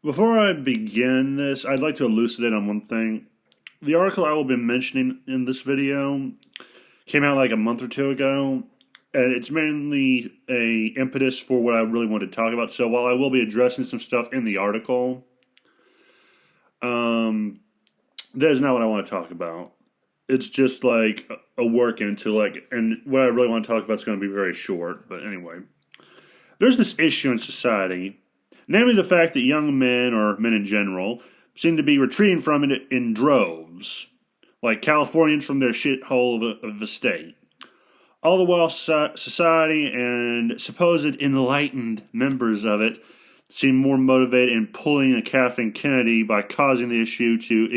Before I begin this, I'd like to elucidate on one thing. The article I will be mentioning in this video came out like a month or two ago, and it's mainly a impetus for what I really want to talk about. So while I will be addressing some stuff in the article, that is not what I want to talk about. It's just like a work into and what I really want to talk about is going to be very short. But anyway, there's this issue in society, namely the fact that young men, or men in general, seem to be retreating from it in droves, like Californians from their shithole of a state. All the while, society and supposed enlightened members of it seem more motivated in pulling a Kathleen Kennedy by causing the issue to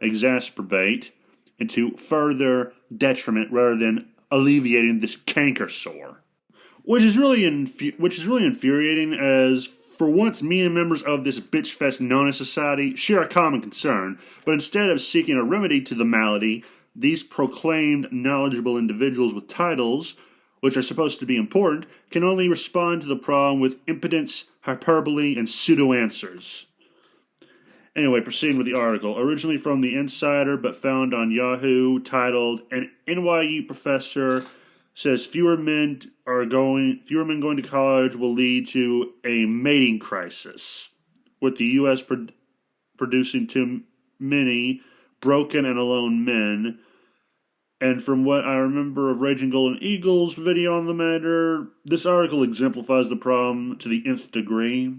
exacerbate into further detriment rather than alleviating this canker sore. Which is really infuriating, as for once me and members of this bitch fest known as society share a common concern, but instead of seeking a remedy to the malady, these proclaimed knowledgeable individuals with titles, which are supposed to be important, can only respond to the problem with impotence, hyperbole, and pseudo-answers. Anyway, proceeding with the article. Originally from The Insider, but found on Yahoo, titled, "An NYU professor says fewer men going to college will lead to a mating crisis, with the U.S. producing too many broken and alone men." And from what I remember of Raging Golden Eagle's video on the matter, this article exemplifies the problem to the nth degree.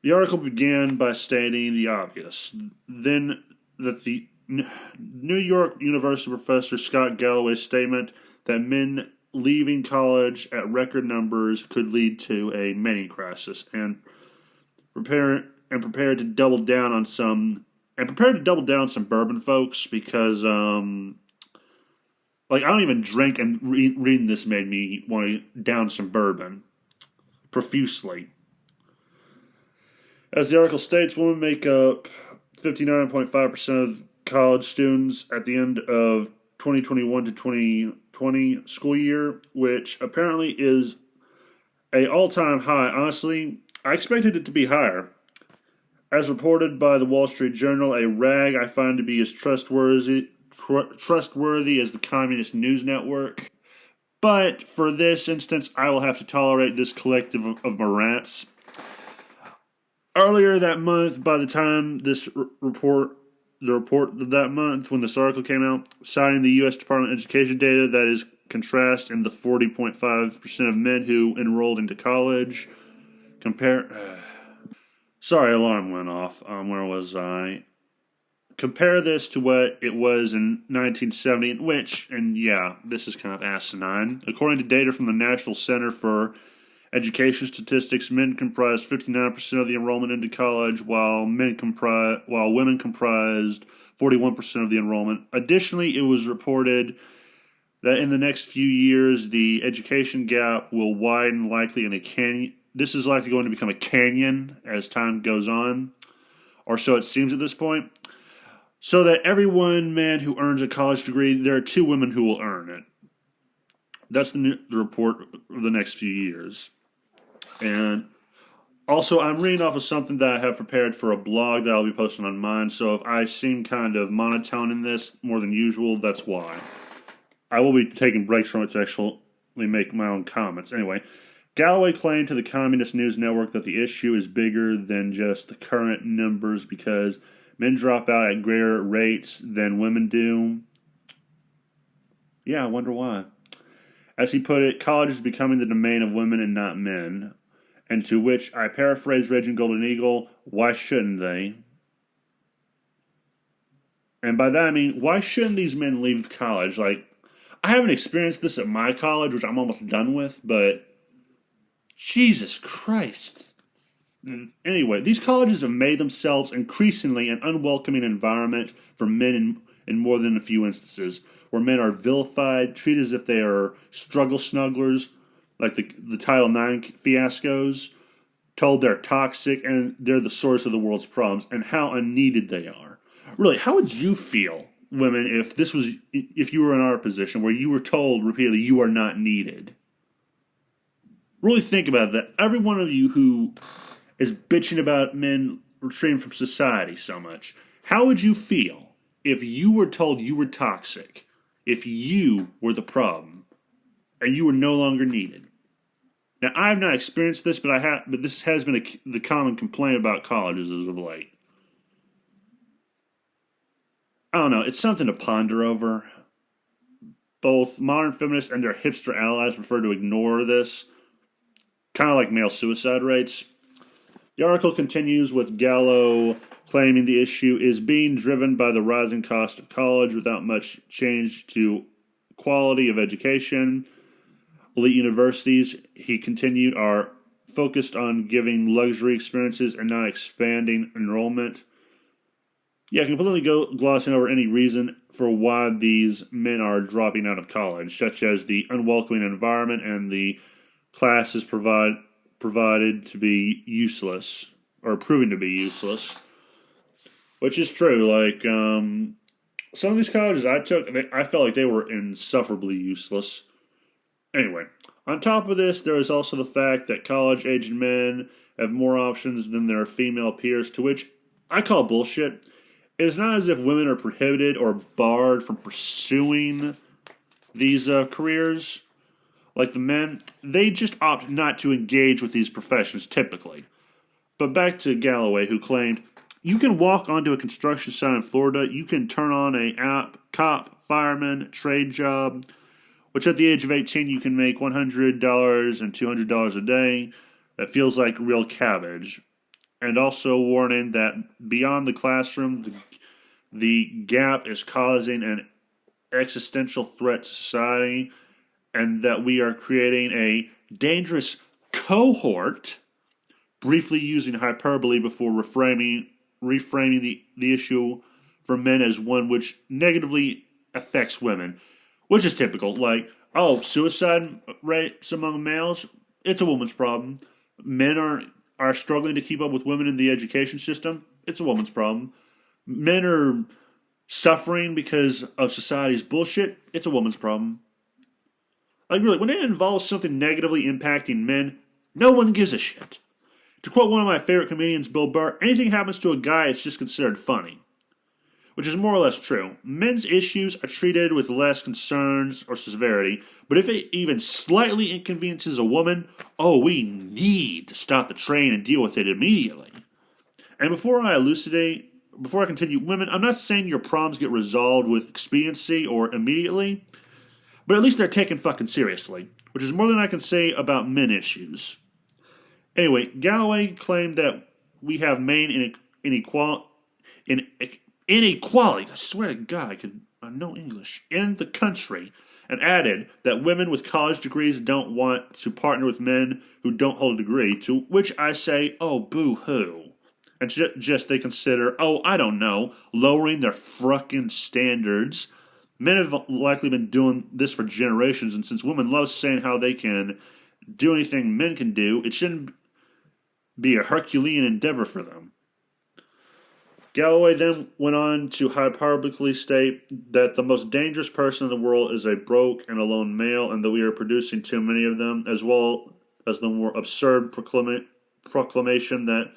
The article began by stating the obvious, then that the New York University professor Scott Galloway's statement that men leaving college at record numbers could lead to a mating crisis, and prepared to double down on some bourbon folks, because I don't even drink, and reading this made me want to down some bourbon profusely. As the article states, women make up 59.5% of college students at the end of 2021 to 2020 school year, which apparently is a all-time high. Honestly, I expected it to be higher. As reported by the Wall Street Journal, a rag I find to be as trustworthy as the Communist News Network. But for this instance, I will have to tolerate this collective of morants. Earlier that month, by the time the report of that month, when this article came out, citing the U.S. Department of Education data that is contrast in the 40.5% of men who enrolled into college. Sorry, alarm went off. Where was I? Compare this to what it was in 1970, this is kind of asinine. According to data from the National Center for Education Statistics, men comprised 59% of the enrollment into college, while women comprised 41% of the enrollment. Additionally, it was reported that in the next few years, the education gap will widen, likely in a canyon. This is likely going to become a canyon as time goes on, or so it seems at this point. So that every one man who earns a college degree, there are two women who will earn it. That's the report of the next few years. And also, I'm reading off of something that I have prepared for a blog that I'll be posting on mine, so if I seem kind of monotone in this more than usual, that's why. I will be taking breaks from it to actually make my own comments. Anyway, Galloway claimed to the Communist News Network that the issue is bigger than just the current numbers because men drop out at greater rates than women do. Yeah, I wonder why. As he put it, college is becoming the domain of women and not men. And to which I paraphrase Raging Golden Eagle, why shouldn't they? And by that I mean, why shouldn't these men leave college? I haven't experienced this at my college, which I'm almost done with, but Jesus Christ. Anyway, these colleges have made themselves increasingly an unwelcoming environment for men in more than a few instances, where men are vilified, treated as if they are struggle snugglers, like the Title IX fiascos, told they're toxic and they're the source of the world's problems, and how unneeded they are. Really, how would you feel, women, if you were in our position where you were told repeatedly you are not needed? Really think about that. Every one of you who is bitching about men retreating from society so much. How would you feel if you were told you were toxic, if you were the problem, and you were no longer needed? Now, I have not experienced this, but But this has been the common complaint about colleges as of late. I don't know. It's something to ponder over. Both modern feminists and their hipster allies prefer to ignore this, kind of like male suicide rates. The article continues with Gallo claiming the issue is being driven by the rising cost of college without much change to quality of education. Elite universities, he continued, are focused on giving luxury experiences and not expanding enrollment. Yeah, completely glossing over any reason for why these men are dropping out of college, such as the unwelcoming environment and the classes provided to be useless, or proving to be useless. Which is true. Like, some of these colleges I took, I felt like they were insufferably useless. Anyway, on top of this, there is also the fact that college-aged men have more options than their female peers, to which I call bullshit. It is not as if women are prohibited or barred from pursuing these careers. Like the men, they just opt not to engage with these professions typically. But back to Galloway, who claimed, you can walk onto a construction site in Florida, you can turn on a cop, fireman, trade job, which at the age of 18 you can make $100 and $200 a day. That feels like real cabbage. And also warning that beyond the classroom, the gap is causing an existential threat to society, and that we are creating a dangerous cohort, briefly using hyperbole before reframing the issue for men as one which negatively affects women, which is typical. Like, oh, suicide rates among males, it's a woman's problem. Men are struggling to keep up with women in the education system, it's a woman's problem. Men are suffering because of society's bullshit, it's a woman's problem. Like, really, when it involves something negatively impacting men, no one gives a shit. To quote one of my favorite comedians, Bill Burr, anything happens to a guy, it's just considered funny. Which is more or less true. Men's issues are treated with less concerns or severity, but if it even slightly inconveniences a woman, oh, we need to stop the train and deal with it immediately. And before I continue, women, I'm not saying your problems get resolved with expediency or immediately, but at least they're taken fucking seriously, which is more than I can say about men issues. Anyway, Galloway claimed that we have main inequality, I swear to God, I know English, in the country, and added that women with college degrees don't want to partner with men who don't hold a degree, to which I say, oh, boo-hoo. And just they consider, oh, I don't know, lowering their fucking standards. Men have likely been doing this for generations, and since women love saying how they can do anything men can do, it shouldn't be a Herculean endeavor for them. Galloway then went on to hyperbolically state that the most dangerous person in the world is a broke and alone male, and that we are producing too many of them, as well as the more absurd proclamation that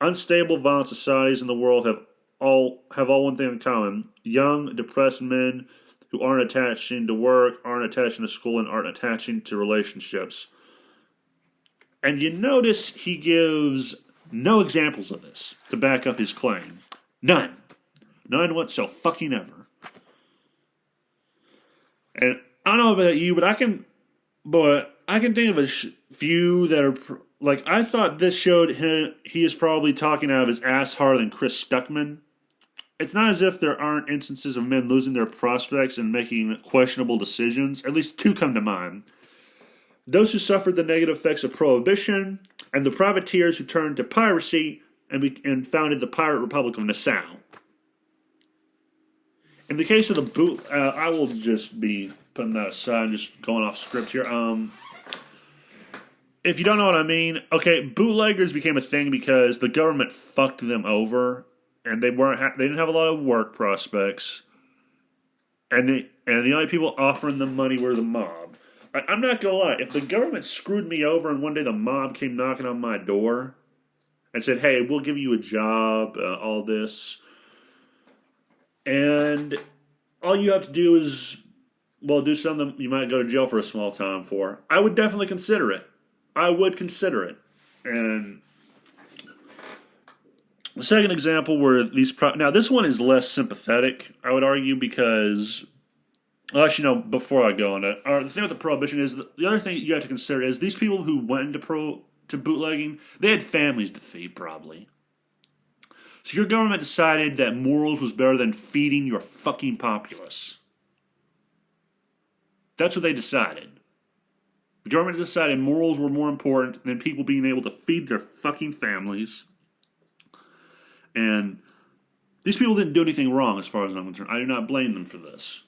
unstable, violent societies in the world have all one thing in common: young, depressed men who aren't attaching to work, aren't attaching to school, and aren't attaching to relationships. And you notice he gives no examples of this to back up his claim. None. None whatsoever. And I don't know about you, but I can think of a few that are like, I thought this showed he is probably talking out of his ass harder than Chris Stuckman. It's not as if there aren't instances of men losing their prospects and making questionable decisions. At least two come to mind. Those who suffered the negative effects of prohibition, and the privateers who turned to piracy and founded the Pirate Republic of Nassau. In the case of the I will just be putting that aside, just going off script here. If you don't know what I mean, okay, bootleggers became a thing because the government fucked them over, and they didn't have a lot of work prospects, and the only people offering them money were the mob. I'm not gonna lie, if the government screwed me over and one day the mob came knocking on my door, and said, hey, we'll give you a job, all this. And all you have to do is, well, do something you might go to jail for a small time for. I would definitely consider it. I would consider it. And the second example where now this one is less sympathetic, I would argue, because, well, actually, no, before I go on it, the thing with the prohibition is, the other thing you have to consider is these people who went to bootlegging, they had families to feed, probably. So your government decided that morals was better than feeding your fucking populace. That's what they decided. The government decided morals were more important than people being able to feed their fucking families. And these people didn't do anything wrong as far as I'm concerned. I do not blame them for this.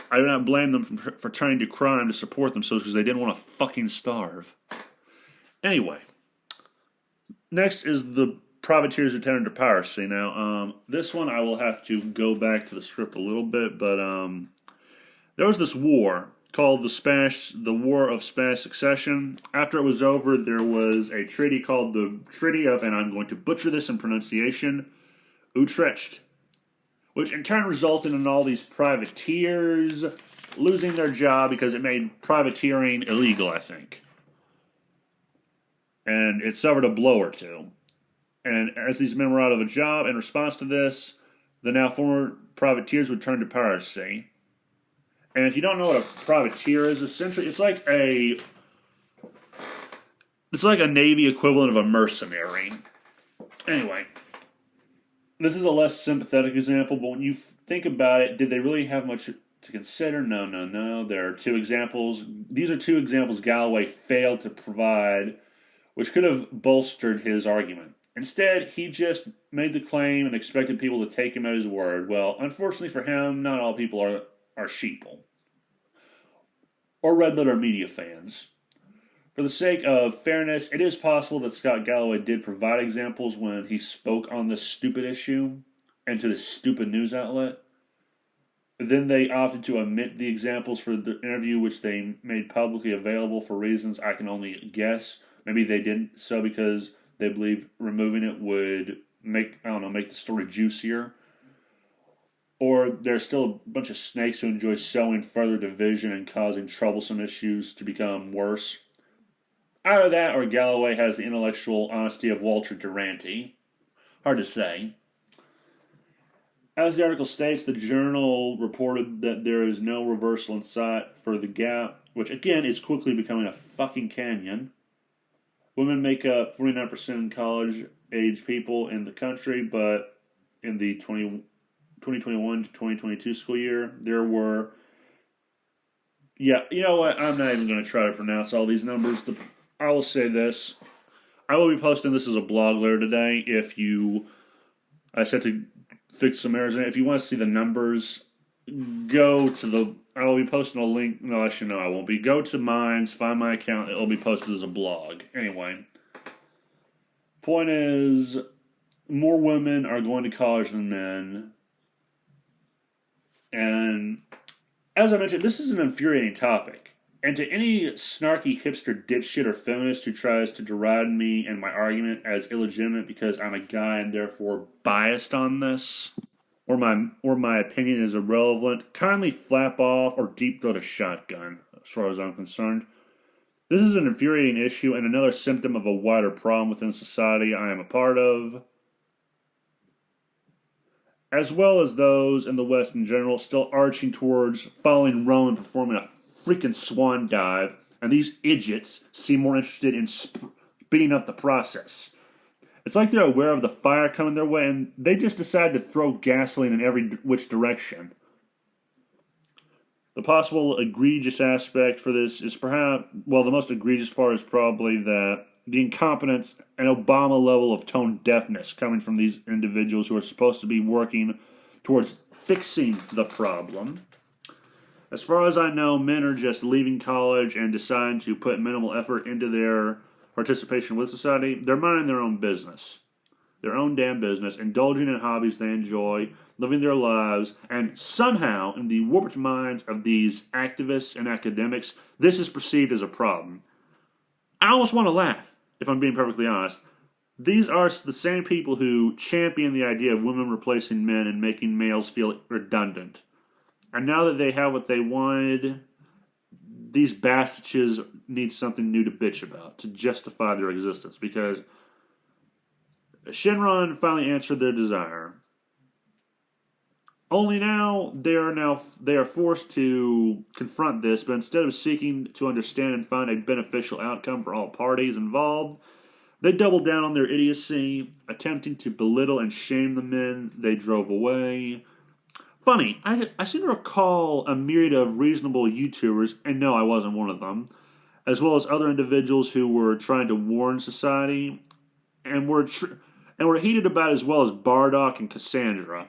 I do not blame them for turning to crime to support themselves because they didn't want to fucking starve. Anyway, next is the privateers who turned to piracy. Now, this one I will have to go back to the script a little bit, but there was this war called the War of Spanish Succession. After it was over, there was a treaty called the Treaty of, and I'm going to butcher this in pronunciation, Utrecht, which in turn resulted in all these privateers losing their job because it made privateering illegal, I think. And it suffered a blow or two. And as these men were out of a job, in response to this, the now former privateers would turn to piracy. And if you don't know what a privateer is, essentially it's like a Navy equivalent of a mercenary. Anyway, this is a less sympathetic example, but when you think about it, did they really have much to consider? No. There are two examples. These are two examples Galloway failed to provide, which could have bolstered his argument. Instead, he just made the claim and expected people to take him at his word. Well, unfortunately for him, not all people are sheeple. Or red letter media fans. For the sake of fairness, it is possible that Scott Galloway did provide examples when he spoke on this stupid issue and to this stupid news outlet. Then they opted to omit the examples for the interview, which they made publicly available for reasons I can only guess. Maybe they didn't so because they believed removing it would make the story juicier. Or there's still a bunch of snakes who enjoy sowing further division and causing troublesome issues to become worse. Either that or Galloway has the intellectual honesty of Walter Durante. Hard to say. As the article states, the Journal reported that there is no reversal in sight for the gap, which again is quickly becoming a fucking canyon. Women make up 49% in college-age people in the country, but in the 2021 to 2022 school year, there were... Yeah, you know what? I'm not even going to try to pronounce all these numbers. I will say this. I will be posting this as a blog later today. I said to fix some errors in it. If you want to see the numbers, I will be posting a link. No, actually, no, I won't be. Go to Minds, find my account. It will be posted as a blog. Anyway, point is, more women are going to college than men. And as I mentioned, this is an infuriating topic. And to any snarky hipster dipshit or feminist who tries to deride me and my argument as illegitimate because I'm a guy and therefore biased on this, or my opinion is irrelevant, kindly flap off or deep throat a shotgun, as far as I'm concerned. This is an infuriating issue and another symptom of a wider problem within society I am a part of, as well as those in the West in general still arching towards following Rome and performing a freaking swan dive, and these idiots seem more interested in speeding up the process. It's like they're aware of the fire coming their way, and they just decide to throw gasoline in every which direction. The possible egregious aspect for this is perhaps, well, the most egregious part is probably that the incompetence and Obama level of tone deafness coming from these individuals who are supposed to be working towards fixing the problem. As far as I know, men are just leaving college and deciding to put minimal effort into their participation with society. They're minding their own business. Their own damn business, indulging in hobbies they enjoy, living their lives, and somehow, in the warped minds of these activists and academics, this is perceived as a problem. I almost want to laugh, if I'm being perfectly honest. These are the same people who champion the idea of women replacing men and making males feel redundant. And now that they have what they wanted, these bastages need something new to bitch about to justify their existence, because Shinron finally answered their desire. Only now they are forced to confront this, but instead of seeking to understand and find a beneficial outcome for all parties involved, they double down on their idiocy, attempting to belittle and shame the men they drove away. Funny, I seem to recall a myriad of reasonable YouTubers, and no, I wasn't one of them, as well as other individuals who were trying to warn society, and were heated about as well as Bardock and Cassandra.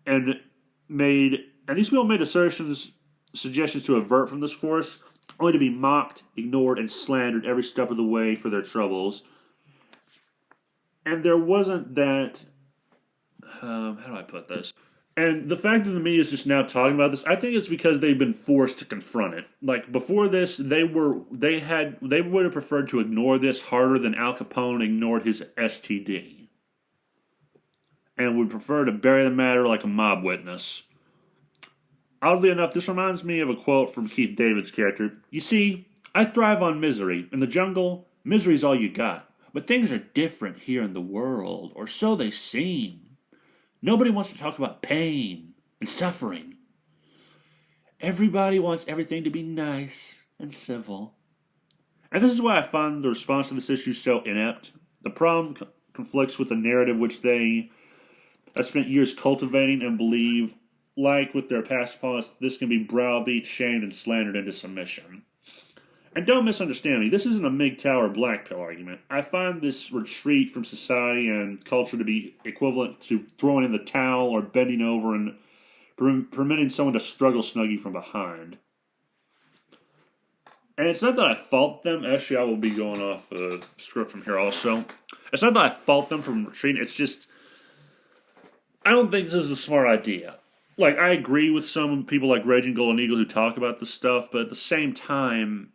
And these people made suggestions to avert from this course, only to be mocked, ignored, and slandered every step of the way for their troubles. And there wasn't that. How do I put this? And the fact that the media is just now talking about this, I think it's because they've been forced to confront it. Like before this, they would have preferred to ignore this harder than Al Capone ignored his STD, and would prefer to bury the matter like a mob witness. Oddly enough, this reminds me of a quote from Keith David's character. You see, I thrive on misery. In the jungle, misery's all you got. But things are different here in the world, or so they seem. Nobody wants to talk about pain and suffering. Everybody wants everything to be nice and civil. And this is why I find the response to this issue so inept. The problem conflicts with the narrative which they have spent years cultivating and believe, like with their past opponents, this can be browbeat, shamed, and slandered into submission. And don't misunderstand me, this isn't a MGTOW or black pill argument. I find this retreat from society and culture to be equivalent to throwing in the towel or bending over and permitting someone to struggle snuggie from behind. And it's not that I fault them. Actually, I will be going off the script from here also. It's not that I fault them from retreating. It's just, I don't think this is a smart idea. Like, I agree with some people like Raging Golden Eagle who talk about this stuff, but at the same time,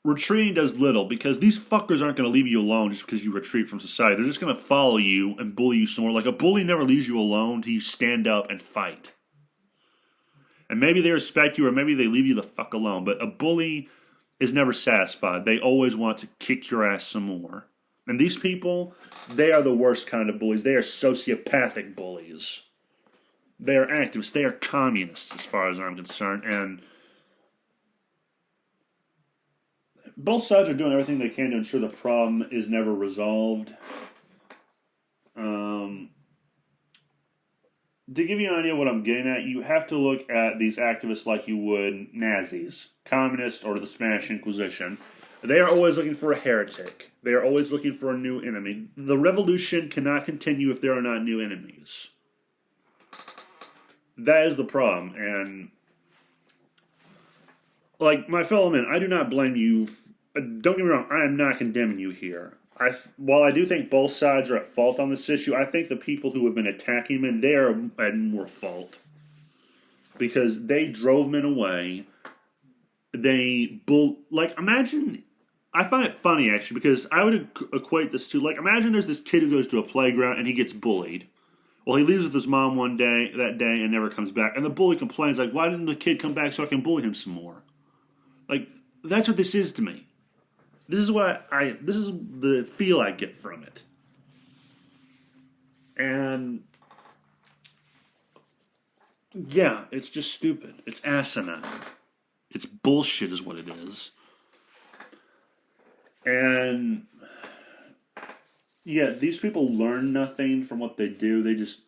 retreating does little, because these fuckers aren't going to leave you alone just because you retreat from society. They're just going to follow you and bully you some more. Like, a bully never leaves you alone until you stand up and fight. And maybe they respect you, or maybe they leave you the fuck alone. But a bully is never satisfied. They always want to kick your ass some more. And these people, they are the worst kind of bullies. They are sociopathic bullies. They are activists. They are communists, as far as I'm concerned. And both sides are doing everything they can to ensure the problem is never resolved. To give you an idea of what I'm getting at, you have to look at these activists like you would Nazis, communists, or the Spanish Inquisition. They are always looking for a heretic. They are always looking for a new enemy. The revolution cannot continue if there are not new enemies. That is the problem. And, like, my fellow men, I do not blame you. Don't get me wrong, I am not condemning you here. While I do think both sides are at fault on this issue, I think the people who have been attacking men, they are at more fault. Because they drove men away. Imagine, I find it funny actually, because I would equate this to, like, imagine there's this kid who goes to a playground and he gets bullied. Well, he leaves with his mom that day and never comes back. And the bully complains, like, why didn't the kid come back so I can bully him some more? Like, that's what this is to me. This is this is the feel I get from it. And yeah, it's just stupid. It's asinine. It's bullshit is what it is. And yeah, these people learn nothing from what they do. They just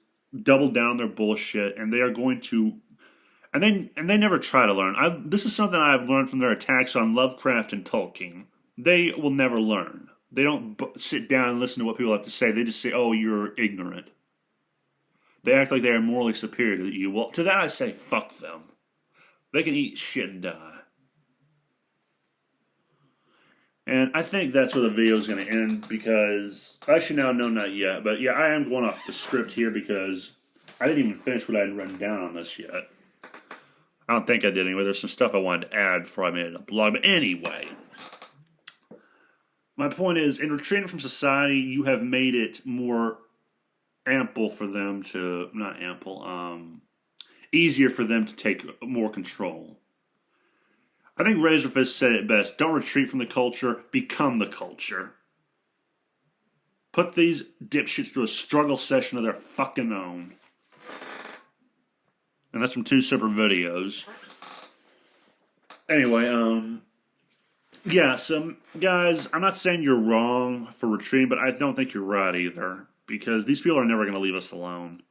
double down their bullshit, and they are going to, and they never try to learn. This is something I've learned from their attacks on Lovecraft and Tolkien. They will never learn. They don't sit down and listen to what people have to say. They just say, "Oh, you're ignorant." They act like they are morally superior to you. Well, to that I say, fuck them. They can eat shit and die. And I think that's where the video is going to end, because, actually now, no, not yet. But yeah, I am going off the script here because I didn't even finish what I had written down on this yet. I don't think I did anyway. There's some stuff I wanted to add before I made it a blog. But anyway, My point is, in retreating from society, you have made it more ample for them to, not ample, easier for them to take more control. I think Razorfist said it best. Don't retreat from the culture, become the culture. Put these dipshits through a struggle session of their fucking own. And that's from 2 separate videos. Anyway, yeah, so guys, I'm not saying you're wrong for retreating, but I don't think you're right either. Because these people are never going to leave us alone.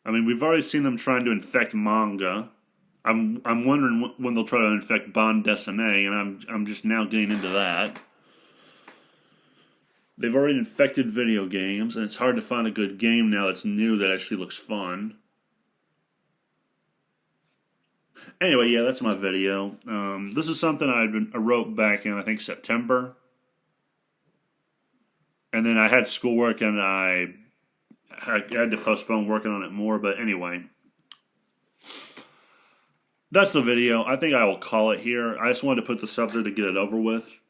I mean, we've already seen them trying to infect manga. I'm wondering when they'll try to infect Bande Dessinée, and I'm just now getting into that. They've already infected video games, and it's hard to find a good game now that's new that actually looks fun. Anyway, yeah, that's my video. This is something I wrote back in, I think, September. And then I had schoolwork, and I had to postpone working on it more. But anyway, that's the video. I think I will call it here. I just wanted to put this up there to get it over with.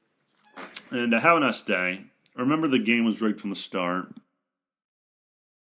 And have a nice day. Remember, the game was rigged from the start.